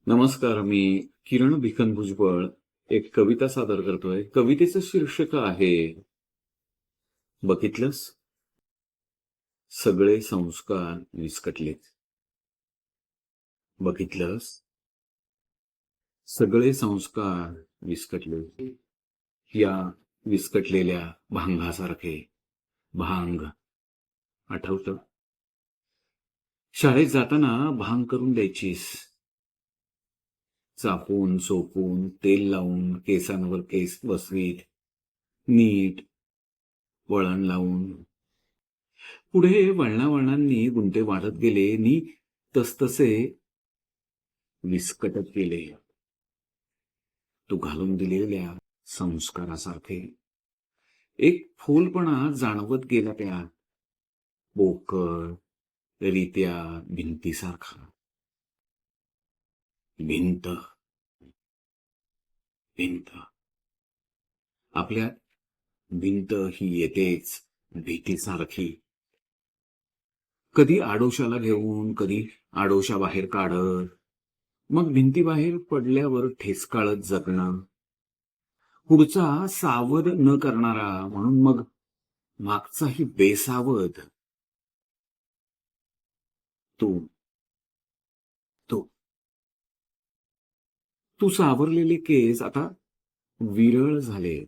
नमस्कार. मी किरण भिकन भुजबळ एक कविता सादर करतोय. कवितेचं शीर्षक आहे, बघितलंस, सगळे संस्कार विस्कटलेत. बघितलंस, सगळे संस्कार विस्कटले. या विस्कटलेल्या भांगासारखे. भांग आठवतं? शाळेत जाताना भांग करून द्यायचीस. चापून चोपून तेल लावून केसांवर केस बसवीत, नीट वळण लावून. पुढे वळणावळणांनी गुंते वाढत गेले नि तसतसे विस्कटत गेले. तू घालून दिलेल्या संस्कारासारखे. एक फूलपणा जाणवत गेला त्यात, पोकळ रित्या भिंतीसारखा. भिंत भिंत आपल्या भिंत ही येतेच भीतीसारखी. कधी आडोशाला घेऊन, कधी आडोशा बाहेर काढत, मग भिंतीबाहेर पडल्यावर ठेचकाळत जगणं. पुढचा सावध न करणारा म्हणून मग मागचाही बेसावध. तू तू तू सावरलेले केस आता विरळ झाले.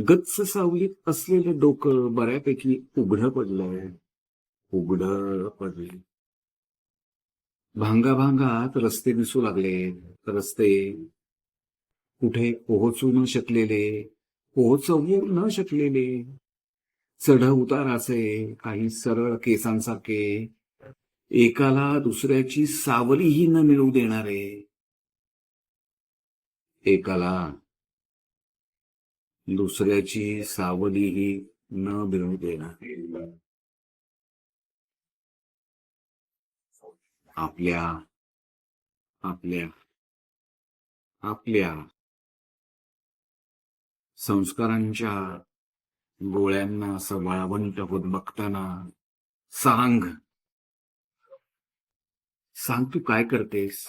गच्च सावलीत असलेलं डोकं बऱ्यापैकी उघडं पडलंय. उघडं पडले. भांगा भांगात रस्ते दिसू लागले. रस्ते कुठे पोहोचू न शकलेले, पोहोचवू न शकलेले. चढ उताराचे, काही सरळ केसांसारखे, एकाला दुसऱ्याची सावलीही न मिळू देणारे. एकाला दुसऱ्याची सावलीही न मिळू देणारे. आपल्या आपल्या आपल्या संस्कारांच्या गोळ्यांना असं वाळवंट होत बघताना सांग, सांग तू काय करतेस?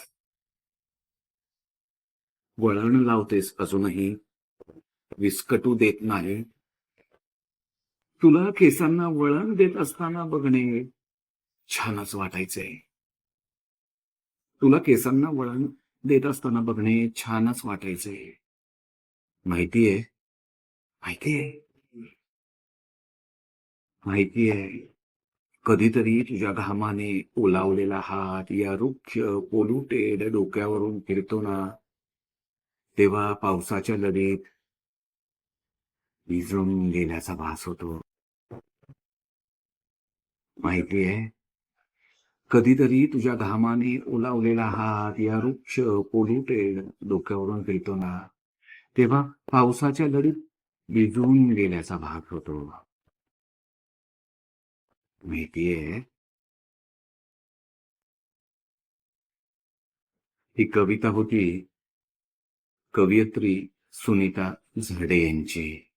वळण लावतेस अजूनही, विस्कटू देत नाही. तुला केसांना वळण देत असताना बघणे छानच वाटायचंय. तुला केसांना वळण देत असताना बघणे छानच वाटायचंय. माहितीये, माहितीये, माहितीये. कधीतरी तुझ्या घामाने ओलावलेला हात या रुक्ष पोलुटेड डोक्यावरून फिरतो ना, तेव्हा पावसाच्या लढीत भिजून गेल्याचा भास होतो. माहितीये, कधीतरी तुझ्या घामाने ओलावलेला हात या रुक्ष पोलुटेड डोक्यावरून फिरतो ना, तेव्हा पावसाच्या लढीत भिजून गेल्याचा भास होतो. माहितीये, ही कविता होती कवयित्री सुनीता झाडे यांची.